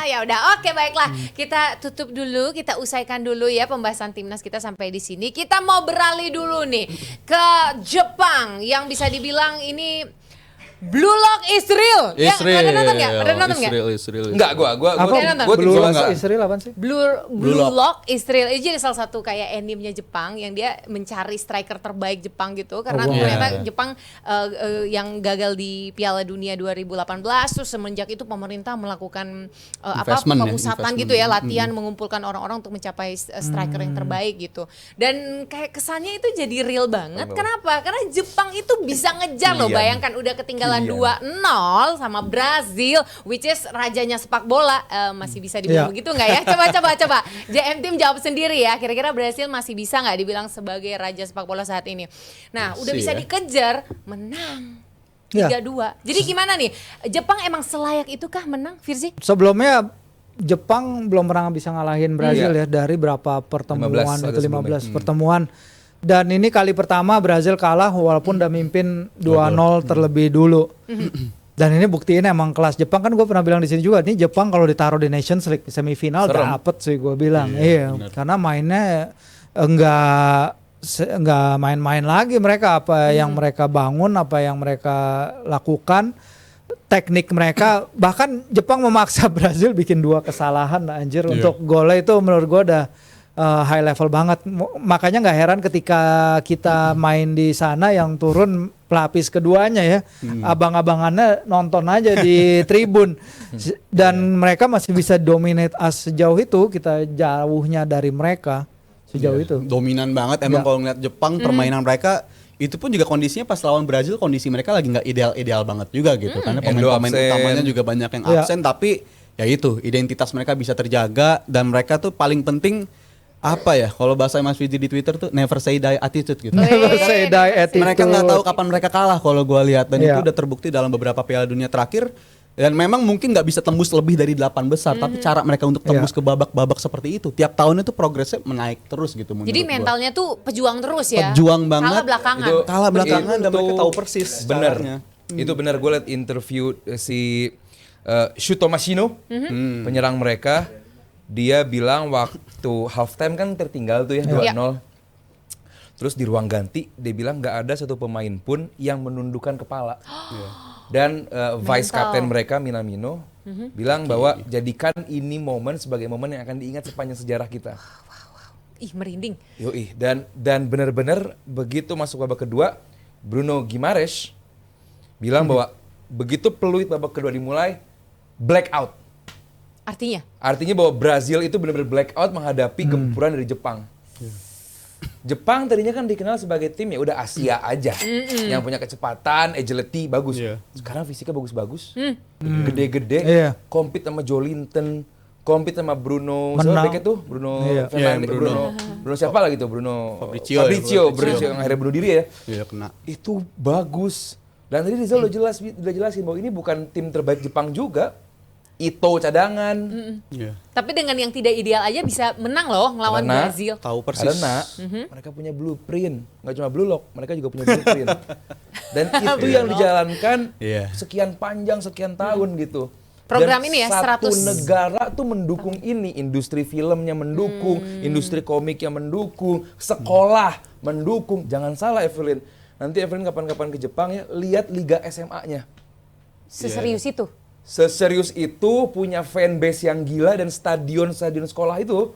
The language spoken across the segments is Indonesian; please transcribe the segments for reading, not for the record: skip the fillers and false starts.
Ya udah, oke baiklah. Kita tutup dulu, kita usaikan dulu ya pembahasan timnas kita sampai di sini. Kita mau beralih dulu nih ke Jepang yang bisa dibilang ini Blue Lock is real. Ya, ada nonton nggak? Ada nonton nggak? Enggak, gua Blue Lock enggak. Israel apaan sih? Blue Lock is real. Itu jadi salah satu kayak animenya Jepang yang dia mencari striker terbaik Jepang gitu karena ternyata Jepang yang gagal di Piala Dunia 2018 terus semenjak itu pemerintah melakukan pemusatan gitu ya, latihan mengumpulkan orang-orang untuk mencapai striker yang terbaik gitu. Dan kayak kesannya itu jadi real banget. Kenapa? Karena Jepang itu bisa ngejar loh. Bayangkan udah ketinggalan 2-0 sama Brazil, which is rajanya sepak bola. Masih bisa dibilang begitu nggak ya? Coba. JM Team jawab sendiri ya. Kira-kira Brazil masih bisa nggak dibilang sebagai raja sepak bola saat ini? Nah, udah bisa dikejar, menang 3-2. Jadi gimana nih? Jepang emang selayak itukah menang, Firzi? Sebelumnya Jepang belum pernah bisa ngalahin Brazil ya dari berapa pertemuan itu 15 pertemuan. Dan ini kali pertama Brazil kalah walaupun udah mimpin 2-0 terlebih dulu. Dan ini buktiin emang kelas Jepang, kan gue pernah bilang di sini juga, nih Jepang kalau ditaruh di Nations League semifinal dapet sih gue bilang. Iya, karena mainnya enggak main-main lagi mereka, apa yang mereka bangun, apa yang mereka lakukan, teknik mereka, bahkan Jepang memaksa Brazil bikin 2 kesalahan anjir untuk golnya itu menurut gue udah high level banget. Makanya nggak heran ketika kita main di sana yang turun pelapis keduanya ya, abang-abangannya nonton aja di tribun dan mereka masih bisa dominate sejauh itu, kita jauhnya dari mereka sejauh itu. Dominan banget emang kalau ngeliat Jepang permainan mereka. Itu pun juga kondisinya pas lawan Brazil, kondisi mereka lagi nggak ideal banget juga gitu, karena pemain-pemain utamanya juga banyak yang absen, tapi ya itu identitas mereka bisa terjaga dan mereka tuh paling penting apa ya, kalau bahasa Mas Widi di Twitter tuh never say die attitude gitu. Never say die attitude. Mereka nggak tahu kapan mereka kalah kalau gue lihat, dan itu udah terbukti dalam beberapa Piala Dunia terakhir. Dan memang mungkin nggak bisa tembus lebih dari 8 besar, tapi cara mereka untuk tembus ke babak-babak seperti itu tiap tahun itu progresnya menaik terus gitu. Jadi mentalnya tuh pejuang terus ya. Pejuang banget. Kalah belakangan. Dan mereka tahu persis. Bener. Itu benar, gue liat interview si Shuto Mashino, penyerang mereka. Dia bilang waktu halftime kan tertinggal tuh ya 2-0. Terus di ruang ganti dia bilang nggak ada satu pemain pun yang menundukkan kepala. Dan vice captain mereka Minamino bilang bahwa jadikan ini momen sebagai momen yang akan diingat sepanjang sejarah kita. Ih, merinding. Yoi, dan benar-benar begitu masuk babak kedua, Bruno Guimaraes bilang bahwa begitu peluit babak kedua dimulai, blackout. Artinya bahwa Brazil itu benar-benar blackout menghadapi gempuran dari Jepang. Jepang tadinya kan dikenal sebagai tim ya udah Asia aja, yang punya kecepatan, agility bagus. Sekarang fisiknya bagus-bagus, gede-gede, compete sama Joelinton, compete sama Bruno, siapa beknya tuh? Bruno Fernandes, Bruno siapa lagi tuh? Bruno Fabrizio yang akhirnya bunuh diri ya. Iya, kena. Itu bagus. Dan tadi Rizal udah jelasin bahwa ini bukan tim terbaik Jepang juga. Ito cadangan. Tapi dengan yang tidak ideal aja bisa menang loh ngelawan Brazil. Tahu persis. Karena mereka punya blueprint, nggak cuma blue lock, mereka juga punya blueprint. Dan itu yang dijalankan sekian panjang, sekian tahun gitu. Program dan ini ya, satu 100. negara tuh mendukung ini, industri filmnya mendukung, industri komiknya mendukung, sekolah mendukung. Jangan salah Evelyn, nanti Evelyn kapan-kapan ke Jepang ya, lihat liga SMA-nya. Seserius itu? Seserius itu, punya fanbase yang gila, dan stadion sekolah itu,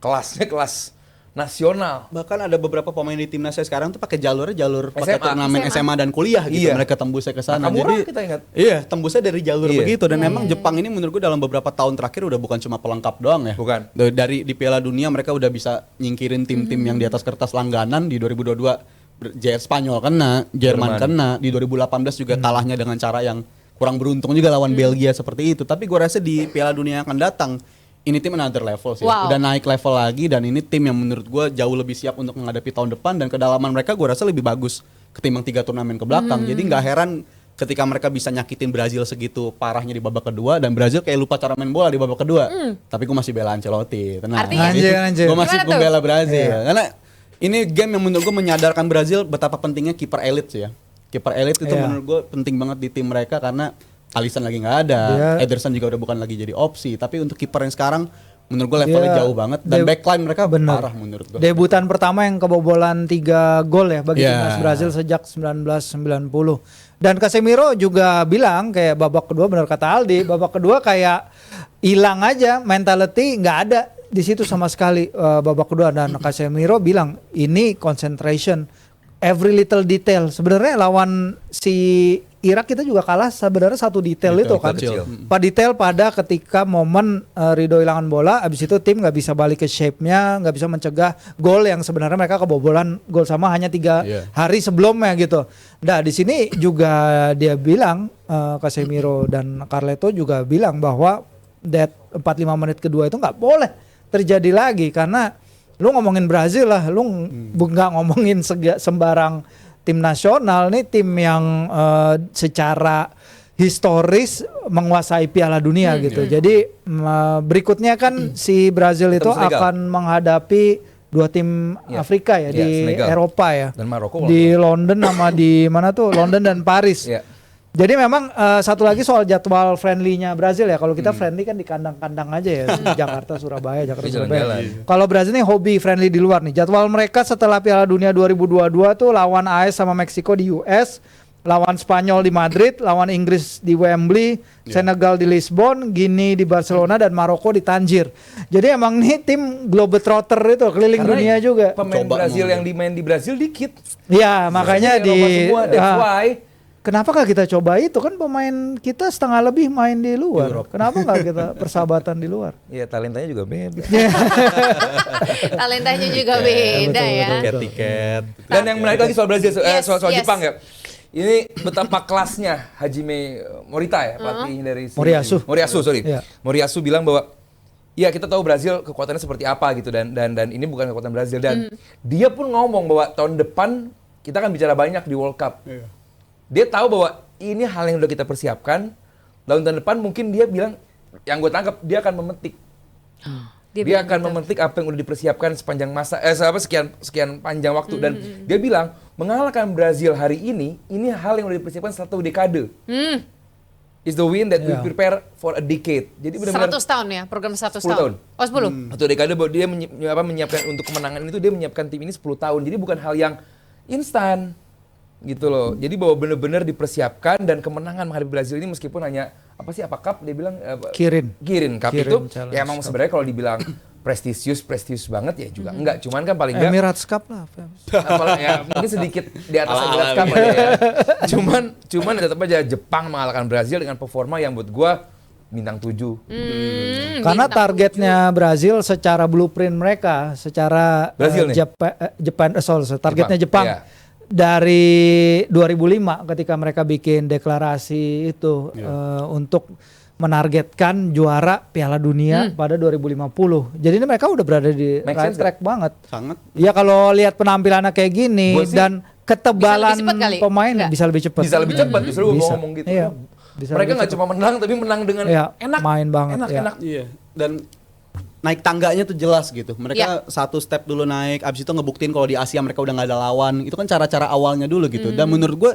kelasnya kelas nasional. Bahkan ada beberapa pemain di timnas saya sekarang tuh pakai jalur pakai turnamen SMA dan kuliah gitu. Mereka tembusnya ke sana. Jadi kita ingat. Iya, tembusnya dari jalur begitu, dan memang Jepang ini menurut gue dalam beberapa tahun terakhir udah bukan cuma pelengkap doang ya. Bukan. Dari di Piala Dunia mereka udah bisa nyingkirin tim-tim yang di atas kertas langganan. Di 2022 JR Spanyol kena, Jerman kena, di 2018 juga kalahnya dengan cara yang kurang beruntung juga lawan Belgia seperti itu. Tapi gue rasa di Piala Dunia yang akan datang, ini tim another level sih. Udah naik level lagi, dan ini tim yang menurut gue jauh lebih siap untuk menghadapi tahun depan, dan kedalaman mereka gue rasa lebih bagus ketimbang 3 turnamen ke belakang. Jadi nggak heran ketika mereka bisa nyakitin Brazil segitu parahnya di babak kedua, dan Brazil kayak lupa cara main bola di babak kedua. Tapi gue masih bela Ancelotti, tenang. Gue masih membela Brazil. Karena ini game yang menurut gue menyadarkan Brazil betapa pentingnya kiper elit sih ya. Kiper elit itu menurut gue penting banget di tim mereka, karena Alisson lagi nggak ada, Ederson juga udah bukan lagi jadi opsi. Tapi untuk kiper yang sekarang menurut gue levelnya jauh banget dan backline mereka parah menurut gue. Debutan pertama yang kebobolan 3 gol ya bagi timnas Brazil sejak 1990. Dan Casemiro juga bilang kayak babak kedua, benar kata Aldi, babak kedua kayak hilang aja, mentality nggak ada di situ sama sekali babak kedua. Dan Casemiro bilang ini concentration, every little detail. Sebenarnya lawan si Irak kita juga kalah sebenarnya satu detail itu kan. Pak detail pada ketika momen Ridho hilangan bola, abis itu tim nggak bisa balik ke shape-nya, nggak bisa mencegah gol yang sebenarnya mereka kebobolan gol sama hanya 3 hari sebelumnya gitu. Nah di sini juga dia bilang Casemiro dan Carleto juga bilang bahwa that 45 menit kedua itu nggak boleh terjadi lagi karena lu ngomongin Brazil lah, lu nggak ngomongin sembarang tim nasional nih, tim yang secara historis menguasai Piala Dunia gitu. Jadi berikutnya kan si Brazil itu akan menghadapi 2 tim Afrika ya di Senegal. Eropa ya. Dan Maroko. Di London sama di mana tuh? London dan Paris. Jadi memang satu lagi soal jadwal friendly-nya Brazil ya. Kalau kita friendly kan di kandang-kandang aja ya. Jakarta, Surabaya, Jakarta, Surabaya. Kalau Brazil nih hobi friendly di luar nih. Jadwal mereka setelah Piala Dunia 2022 tuh lawan AS sama Meksiko di US, lawan Spanyol di Madrid, lawan Inggris di Wembley, Senegal di Lisbon, Guinea di Barcelona, dan Maroko di Tangier. Jadi emang nih tim globetrotter itu keliling dunia juga. Pemain Brazil yang dimain di Brazil dikit. Iya, makanya di that's why. Kenapa gak kita coba itu, kan pemain kita setengah lebih main di luar. Kenapa gak kita persahabatan di luar? Iya, talentanya juga beda. Talentanya juga beda ya. Tiket. Dan yang menarik lagi soal Brazil, soal Jepang ya. Ini betapa kelasnya Hajime Morita ya, pelatih dari Moriyasu bilang bahwa ya kita tahu Brazil kekuatannya seperti apa gitu dan ini bukan kekuatan Brazil dan dia pun ngomong bahwa tahun depan kita akan bicara banyak di World Cup. Dia tahu bahwa ini hal yang udah kita persiapkan. Lalu tahun depan mungkin dia bilang, yang gue tangkap dia akan memetik. Dia akan memetik apa yang udah dipersiapkan sepanjang masa, sekian panjang waktu. Dan dia bilang mengalahkan Brazil hari ini hal yang udah dipersiapkan 1 dekade. Is the win that we prepare for a decade. Jadi benar-benar 100 tahun ya, program 100 tahun. Oh 10. 1 dekade bahwa dia menyiapkan untuk kemenangan itu, dia menyiapkan tim ini 10 tahun. Jadi bukan hal yang instan. Gitu loh. Jadi bahwa benar-benar dipersiapkan dan kemenangan menghadapi Brazil ini meskipun hanya apa cup dia bilang Kirin Cup itu challenge. Ya emang sebenarnya kalau dibilang prestisius banget ya juga enggak, cuman kan paling enggak Emirates Cup lah. Ya mungkin sedikit di atas Emirates Cup aja ya. Cuman tetap aja Jepang mengalahkan Brazil dengan performa yang buat gua bintang 7. Karena targetnya Brazil secara blueprint mereka, secara targetnya Jepang. Dari 2005 ketika mereka bikin deklarasi itu untuk menargetkan juara Piala Dunia pada 2050. Jadi ini mereka udah berada di right track banget. Sangat. Ya kalau lihat penampilannya kayak gini dan ketebalan pemain bisa lebih cepat. Bisa lebih cepat, justru gue ngomong gitu. Iya. Mereka nggak cuma menang tapi menang dengan enak. Main banget. Enak. Iya. Dan naik tangganya tuh jelas gitu. Mereka 1 step dulu naik, abis itu ngebuktiin kalau di Asia mereka udah nggak ada lawan. Itu kan cara-cara awalnya dulu gitu. Dan menurut gue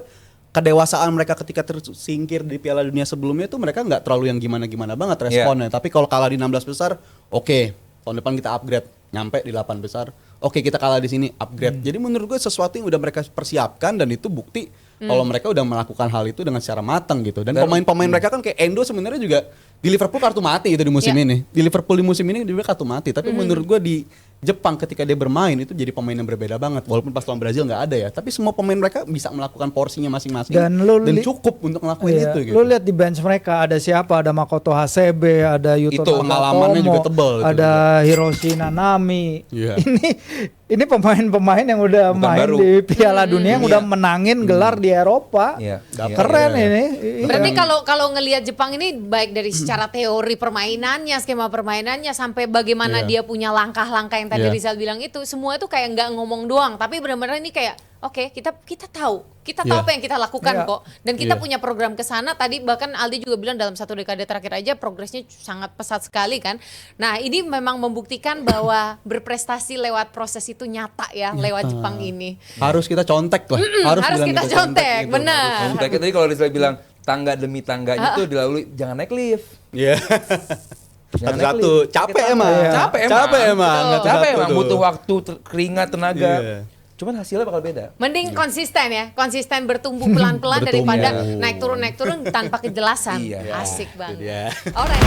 kedewasaan mereka ketika tersingkir di Piala Dunia sebelumnya tuh mereka nggak terlalu yang gimana-gimana banget responnya. Tapi kalau kalah di 16 besar, oke, tahun depan kita upgrade, nyampe di 8 besar. Oke, kita kalah di sini, upgrade. Jadi menurut gue sesuatu yang udah mereka persiapkan dan itu bukti kalau mereka udah melakukan hal itu dengan secara matang gitu. Dan pemain-pemain mereka kan kayak Endo sebenarnya juga di Liverpool kartu mati itu di musim ini. Di Liverpool di musim ini dia kartu mati. Tapi menurut gue di Jepang ketika dia bermain itu jadi pemain yang berbeda banget. Walaupun pas lawan Brazil nggak ada ya. Tapi semua pemain mereka bisa melakukan porsinya masing-masing. Dan cukup untuk ngelakuin itu gitu. Lu lihat di bench mereka ada siapa? Ada Makoto Hasebe, ada Yuto Nagatomo, pengalamannya juga tebal. Ada Hiroshi Nanami. Ini pemain-pemain yang udah main di Piala Dunia yang udah menangin gelar di Eropa. Keren ini. Berarti kalau ngelihat Jepang ini baik dari secara teori permainannya, skema permainannya sampai bagaimana dia punya langkah-langkah yang tadi Rizal bilang itu semua itu kayak nggak ngomong doang, tapi benar-benar ini kayak oke, kita tahu apa yang kita lakukan kok, dan kita punya program ke sana. Tadi bahkan Aldi juga bilang dalam 1 dekade terakhir aja progresnya sangat pesat sekali kan. Nah ini memang membuktikan bahwa berprestasi lewat proses itu nyata ya lewat Jepang ini. Harus kita contek lah. Harus kita contek, benar. Tadi kalau Rizal bilang tangga demi tangganya tuh dilalui, jangan naik lift. Iya. Jangan Satu-satu. naik lift. Capek Sakit emang. tangan. Capek emang. Capek emang. Betul. Satu-satu Capek emang, tuh. butuh waktu, keringat, tenaga. Iya. Cuman hasilnya bakal beda. Mending konsisten ya, konsisten bertumbuh pelan-pelan daripada Iya. naik turun tanpa kejelasan. Iya. Asik banget. dia. Alright.